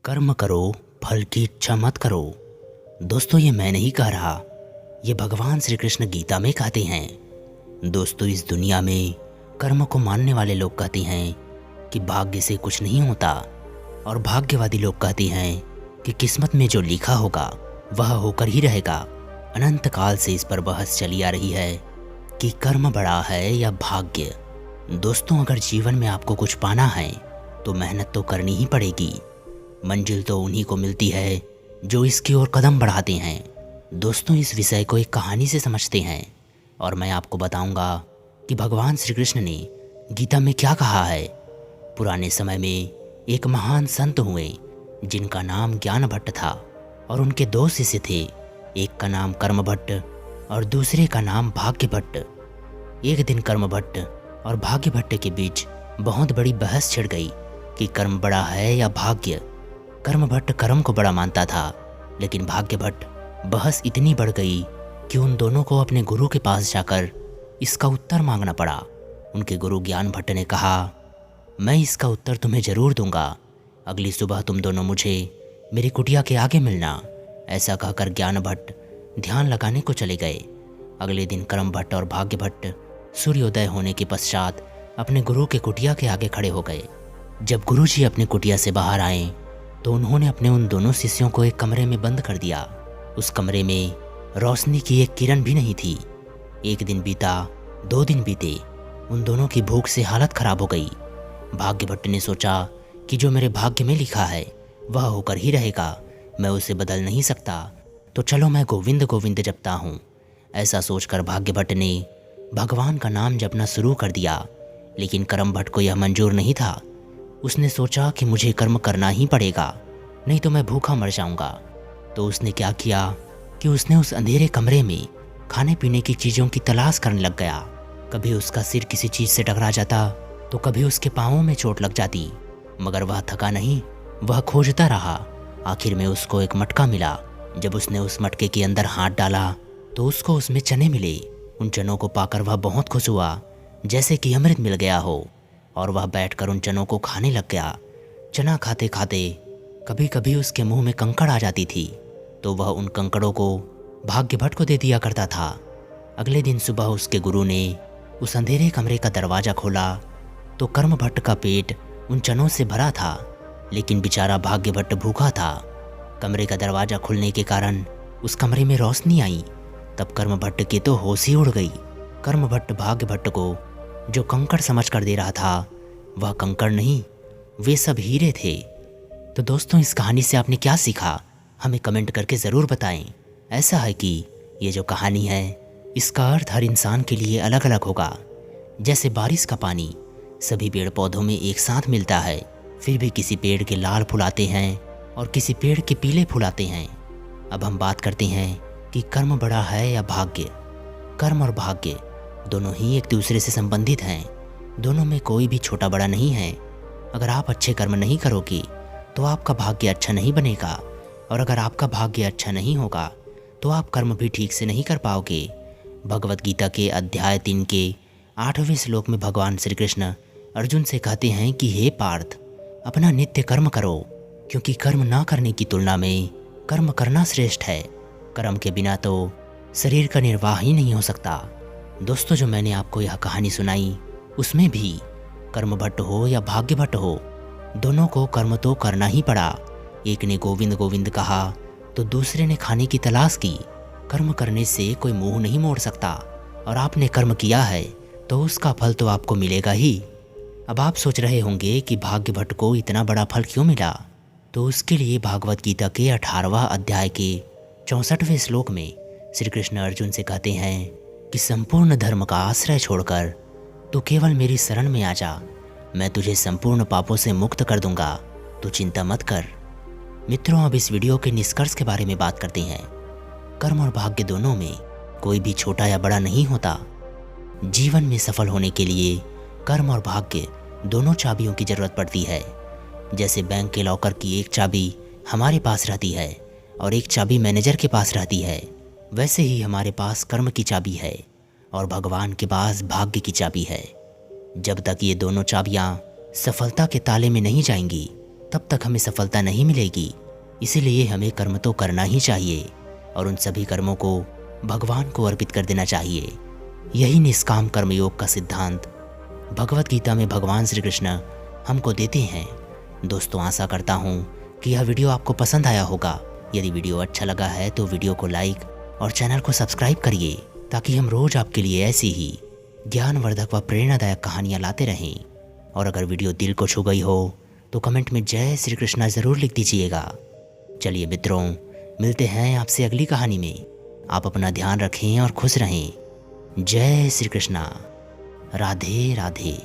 कर्म करो, फल की इच्छा मत करो। दोस्तों, ये मैं नहीं कह रहा, ये भगवान श्री कृष्ण गीता में कहते हैं। दोस्तों, इस दुनिया में कर्म को मानने वाले लोग कहते हैं कि भाग्य से कुछ नहीं होता, और भाग्यवादी लोग कहते हैं कि किस्मत में जो लिखा होगा वह होकर ही रहेगा। अनंत काल से इस पर बहस चली आ रही है कि कर्म बड़ा है या भाग्य। दोस्तों, अगर जीवन में आपको कुछ पाना है तो मेहनत तो करनी ही पड़ेगी। मंजिल तो उन्हीं को मिलती है जो इसकी ओर कदम बढ़ाते हैं। दोस्तों, इस विषय को एक कहानी से समझते हैं और मैं आपको बताऊंगा कि भगवान श्री कृष्ण ने गीता में क्या कहा है। पुराने समय में एक महान संत हुए जिनका नाम ज्ञान भट्ट था और उनके दो शिष्य थे। एक का नाम कर्म भट्ट और दूसरे का नाम भाग्य भट्ट। एक दिन कर्म भट्ट और भाग्य भट्ट के बीच बहुत बड़ी बहस छिड़ गई कि कर्म बड़ा है या भाग्य। कर्म भट्ट कर्म को बड़ा मानता था, लेकिन भाग्य भट्ट बहस इतनी बढ़ गई कि उन दोनों को अपने गुरु के पास जाकर इसका उत्तर मांगना पड़ा। उनके गुरु ज्ञान भट्ट ने कहा, मैं इसका उत्तर तुम्हें ज़रूर दूंगा। अगली सुबह तुम दोनों मुझे मेरी कुटिया के आगे मिलना। ऐसा कहकर ज्ञान भट्ट ध्यान लगाने को चले गए। अगले दिन कर्म भट्ट और भाग्य भट्ट सूर्योदय होने के पश्चात अपने गुरु के कुटिया के आगे खड़े हो गए। जब गुरु जी अपनी कुटिया से बाहर आए तो उन्होंने अपने उन दोनों शिष्यों को एक कमरे में बंद कर दिया। उस कमरे में रोशनी की एक किरण भी नहीं थी। एक दिन बीता, 2 दिन बीते, उन दोनों की भूख से हालत खराब हो गई। भाग्य भट्ट ने सोचा कि जो मेरे भाग्य में लिखा है वह होकर ही रहेगा, मैं उसे बदल नहीं सकता, तो चलो मैं गोविंद गोविंद जपता हूँ। ऐसा सोचकर भाग्य भट्ट ने भगवान का नाम जपना शुरू कर दिया। लेकिन कर्म भट्ट को यह मंजूर नहीं था। उसने सोचा कि मुझे कर्म करना ही पड़ेगा, नहीं तो मैं भूखा मर जाऊंगा। तो उसने क्या किया कि उसने उस अंधेरे कमरे में खाने पीने की चीज़ों की तलाश करने लग गया। कभी उसका सिर किसी चीज़ से टकरा जाता तो कभी उसके पाँवों में चोट लग जाती, मगर वह थका नहीं, वह खोजता रहा। आखिर में उसको एक मटका मिला। जब उसने उस मटके के अंदर हाथ डाला तो उसको उसमें चने मिले। उन चनों को पाकर वह बहुत खुश हुआ, जैसे कि अमृत मिल गया हो, और वह बैठकर उन चनों को खाने लग गया। चना खाते खाते कभी कभी उसके मुंह में कंकड़ आ जाती थी, तो वह उन कंकड़ों को भाग्य भट्ट को दे दिया करता था। अगले दिन सुबह उसके गुरु ने उस अंधेरे कमरे का दरवाज़ा खोला तो कर्म भट्ट का पेट उन चनों से भरा था, लेकिन बेचारा भाग्य भट्ट भूखा था। कमरे का दरवाज़ा खुलने के कारण उस कमरे में रोशनी आई। तब कर्म भट्ट की तो होश ही उड़ गई। कर्म भट्ट भाग्य भट्ट को जो कंकड़ समझ कर दे रहा था वह कंकड़ नहीं, वे सब हीरे थे। तो दोस्तों, इस कहानी से आपने क्या सीखा, हमें कमेंट करके ज़रूर बताएं। ऐसा है कि ये जो कहानी है इसका अर्थ हर इंसान के लिए अलग अलग होगा। जैसे बारिश का पानी सभी पेड़ पौधों में एक साथ मिलता है, फिर भी किसी पेड़ के लाल फूल आते हैं और किसी पेड़ के पीले फूल आते हैं। अब हम बात करते हैं कि कर्म बड़ा है या भाग्य। कर्म और भाग्य दोनों ही एक दूसरे से संबंधित हैं। दोनों में कोई भी छोटा बड़ा नहीं है। अगर आप अच्छे कर्म नहीं करोगे तो आपका भाग्य अच्छा नहीं बनेगा, और अगर आपका भाग्य अच्छा नहीं होगा तो आप कर्म भी ठीक से नहीं कर पाओगे। भगवत गीता के अध्याय 3 के 8वें श्लोक में भगवान श्री कृष्ण अर्जुन से कहते हैं कि हे पार्थ, अपना नित्य कर्म करो, क्योंकि कर्म ना करने की तुलना में कर्म करना श्रेष्ठ है। कर्म के बिना तो शरीर का निर्वाह ही नहीं हो सकता। दोस्तों, जो मैंने आपको यह कहानी सुनाई उसमें भी कर्म भट्ट हो या भाग्य भट्ट हो, दोनों को कर्म तो करना ही पड़ा। एक ने गोविंद गोविंद कहा तो दूसरे ने खाने की तलाश की। कर्म करने से कोई मुंह नहीं मोड़ सकता, और आपने कर्म किया है तो उसका फल तो आपको मिलेगा ही। अब आप सोच रहे होंगे कि भाग्य भट्ट को इतना बड़ा फल क्यों मिला, तो उसके लिए भागवत गीता के 18वां अध्याय के 64वें श्लोक में श्री कृष्ण अर्जुन से कहते हैं कि संपूर्ण धर्म का आश्रय छोड़कर तू केवल मेरी शरण में आ जा, मैं तुझे संपूर्ण पापों से मुक्त कर दूंगा, तू चिंता मत कर। मित्रों, अब इस वीडियो के निष्कर्ष के बारे में बात करते हैं। कर्म और भाग्य दोनों में कोई भी छोटा या बड़ा नहीं होता। जीवन में सफल होने के लिए कर्म और भाग्य दोनों चाबियों की जरूरत पड़ती है। जैसे बैंक के लॉकर की एक चाबी हमारे पास रहती है और एक चाबी मैनेजर के पास रहती है, वैसे ही हमारे पास कर्म की चाबी है और भगवान के पास भाग्य की चाबी है। जब तक ये दोनों चाबियाँ सफलता के ताले में नहीं जाएंगी, तब तक हमें सफलता नहीं मिलेगी। इसीलिए हमें कर्म तो करना ही चाहिए और उन सभी कर्मों को भगवान को अर्पित कर देना चाहिए। यही निष्काम कर्मयोग का सिद्धांत भगवत गीता में भगवान श्री कृष्ण हमको देते हैं। दोस्तों, आशा करता हूँ कि यह वीडियो आपको पसंद आया होगा। यदि वीडियो अच्छा लगा है तो वीडियो को लाइक और चैनल को सब्सक्राइब करिए, ताकि हम रोज आपके लिए ऐसी ही ज्ञानवर्धक व प्रेरणादायक कहानियाँ लाते रहें। और अगर वीडियो दिल को छू गई हो तो कमेंट में जय श्री कृष्णा ज़रूर लिख दीजिएगा। चलिए मित्रों, मिलते हैं आपसे अगली कहानी में। आप अपना ध्यान रखें और खुश रहें। जय श्री कृष्णा। राधे राधे।